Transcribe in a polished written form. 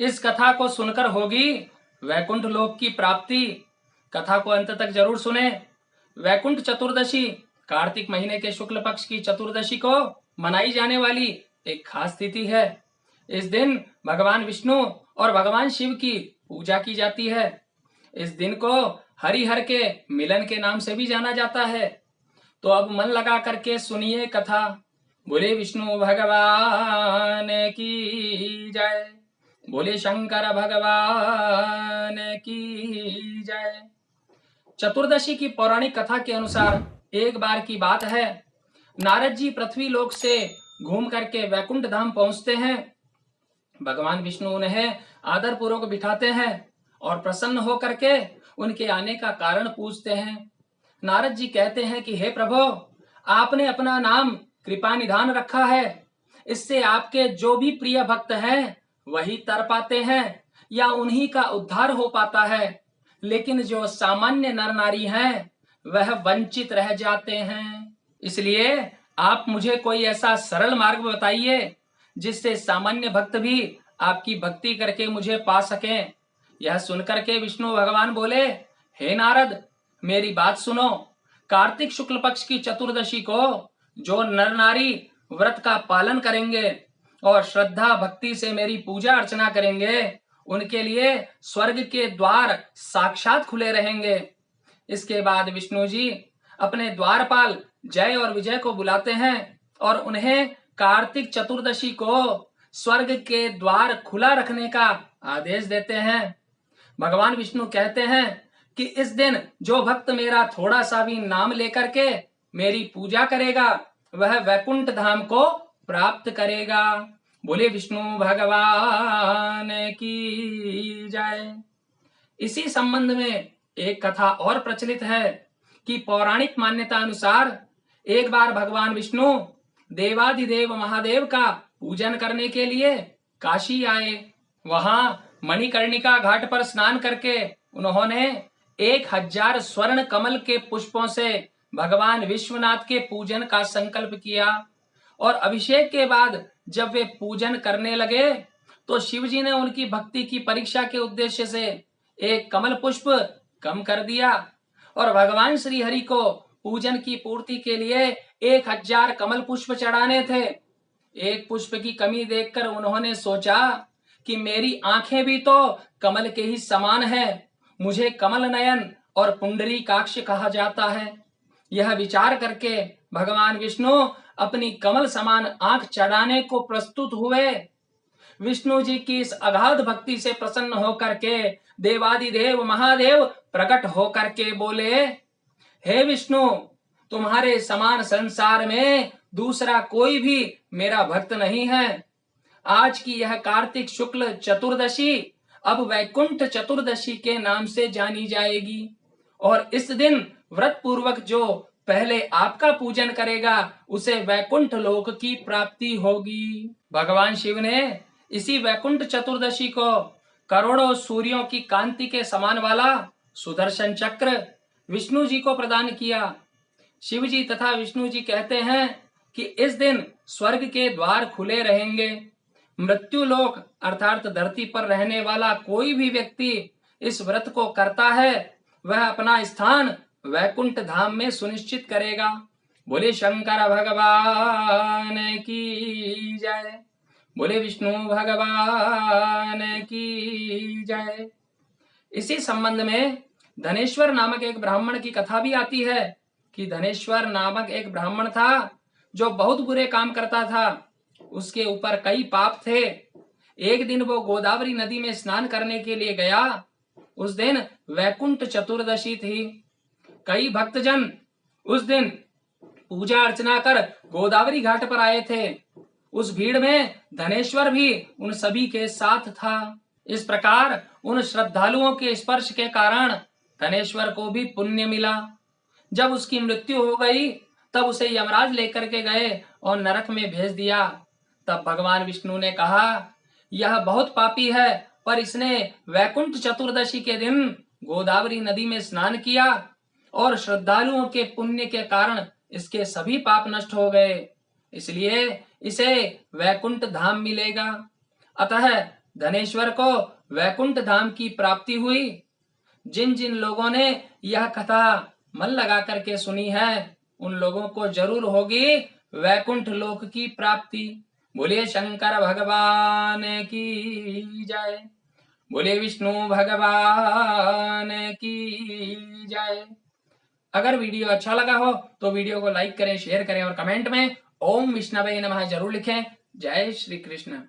इस कथा को सुनकर होगी वैकुंठ लोक की प्राप्ति। कथा को अंत तक जरूर सुने। वैकुंठ चतुर्दशी कार्तिक महीने के शुक्ल पक्ष की चतुर्दशी को मनाई जाने वाली एक खास तिथि है। इस दिन भगवान विष्णु और भगवान शिव की पूजा की जाती है। इस दिन को हरिहर के मिलन के नाम से भी जाना जाता है। तो अब मन लगा करके सुनिए कथा। बोले विष्णु भगवान की जय, बोले शंकर भगवान की जय। चतुर्दशी की पौराणिक कथा के अनुसार एक बार की बात है, नारद जी पृथ्वी लोक से घूम करके वैकुंठ धाम पहुंचते हैं। भगवान विष्णु उन्हें आदर पूर्वक बिठाते हैं और प्रसन्न होकर के उनके आने का कारण पूछते हैं। नारद जी कहते हैं कि हे प्रभु, आपने अपना नाम कृपा निधान रखा है, इससे आपके जो भी प्रिय भक्त हैं वही तर पाते हैं या उन्हीं का उद्धार हो पाता है, लेकिन जो सामान्य नर नारी हैं वह वंचित रह जाते हैं। इसलिए आप मुझे कोई ऐसा सरल मार्ग बताइए जिससे सामान्य भक्त भी आपकी भक्ति करके मुझे पा सकें। यह सुनकर के विष्णु भगवान बोले, हे नारद, मेरी बात सुनो। कार्तिक शुक्ल पक्ष की चतुर्दशी को जो नर नारी व्रत का पालन करेंगे और श्रद्धा भक्ति से मेरी पूजा अर्चना करेंगे, उनके लिए स्वर्ग के द्वार साक्षात खुले रहेंगे। इसके बाद विष्णु जी अपने द्वारपाल जय और विजय को बुलाते हैं और उन्हें कार्तिक चतुर्दशी को स्वर्ग के द्वार खुला रखने का आदेश देते हैं। भगवान विष्णु कहते हैं कि इस दिन जो भक्त मेरा थोड़ा सा भी नाम लेकर के मेरी पूजा करेगा वह वैकुंठ धाम को प्राप्त करेगा। बोले विष्णु भगवान की जय। इसी संबंध में एक कथा और प्रचलित है कि पौराणिक मान्यता अनुसार एक बार भगवान विष्णु देवादिदेव महादेव का पूजन करने के लिए काशी आए। वहां मणिकर्णिका घाट पर स्नान करके उन्होंने 1000 स्वर्ण कमल के पुष्पों से भगवान विश्वनाथ के पूजन का संकल्प किया और अभिषेक के बाद जब वे पूजन करने लगे तो शिव जी ने उनकी भक्ति की परीक्षा के उद्देश्य से एक कमल पुष्प कम कर दिया और भगवान श्री हरि को पूजन की पूर्ति के लिए 1000 कमल पुष्प चढ़ाने थे। एक पुष्प की कमी देखकर उन्होंने सोचा कि मेरी आंखें भी तो कमल के ही समान है, मुझे कमल नयन और पुंडरीकाक्ष कहा जाता है। यह विचार करके भगवान विष्णु अपनी कमल समान आंख चढ़ाने को प्रस्तुत हुए। विष्णु जी की इस अगाध भक्ति से प्रसन्न होकर के देवादिदेव महादेव प्रकट होकर के बोले, हे विष्णु, तुम्हारे समान संसार में दूसरा कोई भी मेरा भक्त नहीं है। आज की यह कार्तिक शुक्ल चतुर्दशी अब वैकुंठ चतुर्दशी के नाम से जानी जाएगी और इस दिन व्रत पूर्वक जो पहले आपका पूजन करेगा उसे वैकुंठ लोक की प्राप्ति होगी। भगवान शिव ने इसी वैकुंठ चतुर्दशी को करोड़ों सूर्यों की कांति के समान वाला सुदर्शन चक्र विष्णु जी को प्रदान किया। शिव जी तथा विष्णु जी कहते हैं कि इस दिन स्वर्ग के द्वार खुले रहेंगे। मृत्यु लोक अर्थात धरती पर रहने वाला कोई भी व्यक्ति इस व्रत को करता है वह अपना स्थान वैकुंठ धाम में सुनिश्चित करेगा। बोले शंकर भगवान की जय, बोले विष्णु भगवान की जय। इसी संबंध में धनेश्वर नामक एक ब्राह्मण की कथा भी आती है कि धनेश्वर नामक एक ब्राह्मण था जो बहुत बुरे काम करता था। उसके ऊपर कई पाप थे। एक दिन वो गोदावरी नदी में स्नान करने के लिए गया। उस दिन वैकुंठ चतुर्दशी थी। कई भक्तजन उस दिन पूजा अर्चना कर गोदावरी घाट पर आए थे। उस भीड़ में धनेश्वर भी उन सभी के साथ था। इस प्रकार उन श्रद्धालुओं के स्पर्श के कारण धनेश्वर को भी पुण्य मिला। जब उसकी मृत्यु हो गई तब उसे यमराज लेकर के गए और नरक में भेज दिया। तब भगवान विष्णु ने कहा, यह बहुत पापी है, पर इसने वैकुंठ चतुर्दशी के दिन गोदावरी नदी में स्नान किया और श्रद्धालुओं के पुण्य के कारण इसके सभी पाप नष्ट हो गए, इसलिए इसे वैकुंठ धाम मिलेगा। अतः धनेश्वर को वैकुंठ धाम की प्राप्ति हुई। जिन जिन लोगों ने यह कथा मन लगा करके सुनी है उन लोगों को जरूर होगी वैकुंठ लोक की प्राप्ति। बोलिए शंकर भगवान की जय, बोलिए विष्णु भगवान की जय। अगर वीडियो अच्छा लगा हो तो वीडियो को लाइक करें, शेयर करें और कमेंट में ओम विष्णवे नमः जरूर लिखें। जय श्री कृष्ण।